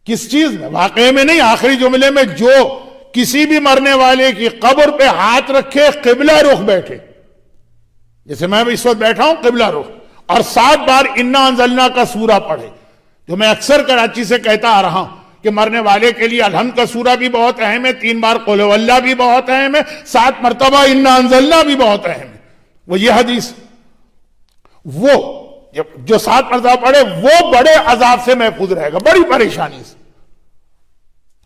کس چیز میں؟ واقعے میں نہیں، آخری جملے میں، جو کسی بھی مرنے والے کی قبر پہ ہاتھ رکھے قبلہ رخ بیٹھے، جیسے میں اس وقت بیٹھا ہوں قبلہ رخ، اور 7 بار انا انزلنا کا سورہ پڑھے، جو میں اکثر کراچی سے کہتا آ رہا ہوں کہ مرنے والے کے لیے الحمد کا سورہ بھی بہت اہم ہے، 3 بار قل هو اللہ بھی بہت اہم ہے، 7 مرتبہ انا انزلنا بھی بہت اہم ہے۔ وہ یہ حدیث، وہ جو 7 مرتبہ پڑھے وہ بڑے عذاب سے محفوظ رہے گا، بڑی پریشانی سے۔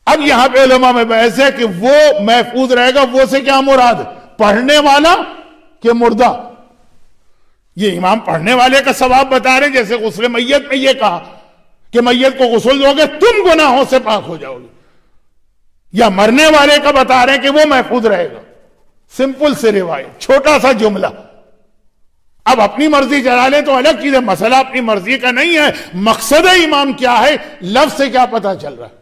اب یہاں پہ علماء میں بحث ہے کہ وہ محفوظ رہے گا، وہ سے کیا مراد؟ پڑھنے والا کہ مردہ؟ یہ امام پڑھنے والے کا ثواب بتا رہے ہیں، جیسے غسل میت میں یہ کہا کہ میت کو غسل دو گے تم گناہوں سے پاک ہو جاؤ گے، یا مرنے والے کا بتا رہے ہیں کہ وہ محفوظ رہے گا۔ سمپل سے روایت، چھوٹا سا جملہ۔ اب اپنی مرضی چلا لیں تو الگ چیز ہے، مسئلہ اپنی مرضی کا نہیں ہے، مقصد امام کیا ہے، لفظ سے کیا پتا چل رہا ہے۔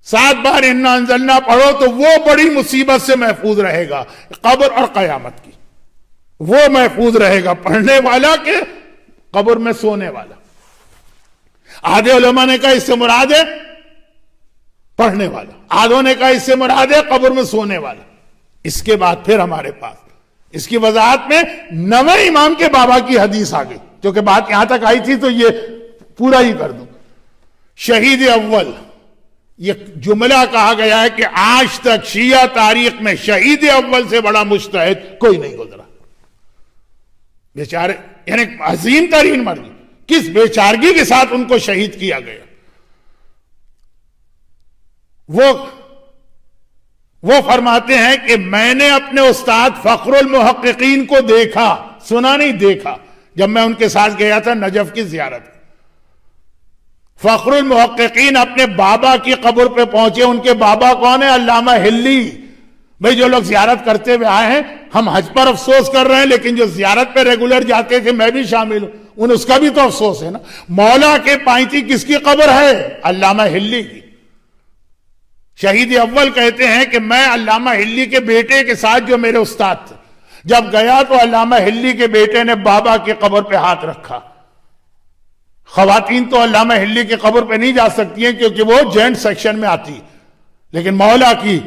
7 بار انا انزلنا پڑھو تو وہ بڑی مصیبت سے محفوظ رہے گا، قبر اور قیامت کی، وہ محفوظ رہے گا، پڑھنے والا کے قبر میں سونے والا۔ آدھے علماء نے کہا اس سے مراد ہے پڑھنے والا، آدھوں نے کہا اس سے مراد ہے قبر میں سونے والا۔ اس کے بعد پھر ہمارے پاس اس کی وضاحت میں 9ویں امام کے بابا کی حدیث آ گئی، کیونکہ بات یہاں تک آئی تھی تو یہ پورا ہی کر دوں۔ شہید اول، یہ جملہ کہا گیا ہے کہ آج تک شیعہ تاریخ میں شہید اول سے بڑا مجتہد کوئی نہیں گزرا۔ بیچارے، یعنی عظیم ترین مرضی، کس بیچارگی کے ساتھ ان کو شہید کیا گیا۔ وہ فرماتے ہیں کہ میں نے اپنے استاد فخر المحققین کو دیکھا، سنا نہیں دیکھا، جب میں ان کے ساتھ گیا تھا نجف کی زیارت۔ فخر المحققین اپنے بابا کی قبر پہ پہنچے، ان کے بابا کون ہیں؟ علامہ ہلی۔ بھئی جو لوگ زیارت کرتے ہوئے آئے ہیں، ہم حج پر افسوس کر رہے ہیں، لیکن جو زیارت پہ ریگولر جاتے تھے میں بھی شامل ہوں، اس کا بھی تو افسوس ہے نا۔ مولا کے پائنتی کس کی قبر ہے؟ علامہ ہلی کی۔ شہید اول کہتے ہیں کہ میں علامہ ہلی کے بیٹے کے ساتھ، جو میرے استاد تھے، جب گیا تو علامہ ہلی کے بیٹے نے بابا کی قبر پہ ہاتھ رکھا۔ خواتین تو علامہ ہلی کی قبر پہ نہیں جا سکتی ہیں کیونکہ وہ جینٹ سیکشن میں آتی، لیکن مولا کی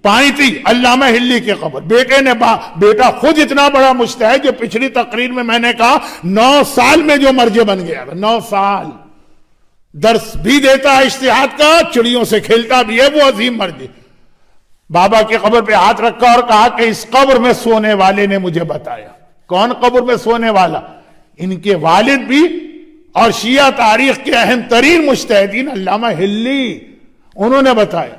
پائنتی علامہ ہلی کی قبر، بیٹے نے بیٹا خود اتنا بڑا مجتہد جو پچھلی تقریر میں نے کہا 9 سال میں جو مرجع بن گیا، 9 سال درس بھی دیتا ہے اجتہاد کا، چڑیوں سے کھیلتا بھی ہے، وہ عظیم مرجع۔ بابا کی قبر پہ ہاتھ رکھا اور کہا کہ اس قبر میں سونے والے نے مجھے بتایا۔ کون قبر میں سونے والا؟ ان کے والد بھی اور شیعہ تاریخ کے اہم ترین مجتہدین علامہ ہلی، انہوں نے بتایا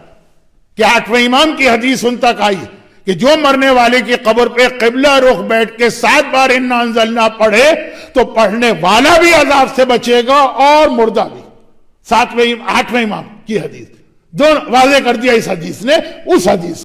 کہ 8ویں امام کی حدیث ان تک آئی کہ جو مرنے والے کی قبر پہ قبلہ رخ بیٹھ کے 7 بار انا انزلنا پڑھے تو پڑھنے والا بھی عذاب سے بچے گا اور مردہ بھی۔ 8ویں امام کی حدیث دونوں واضح کر دیا اس حدیث نے، اس حدیث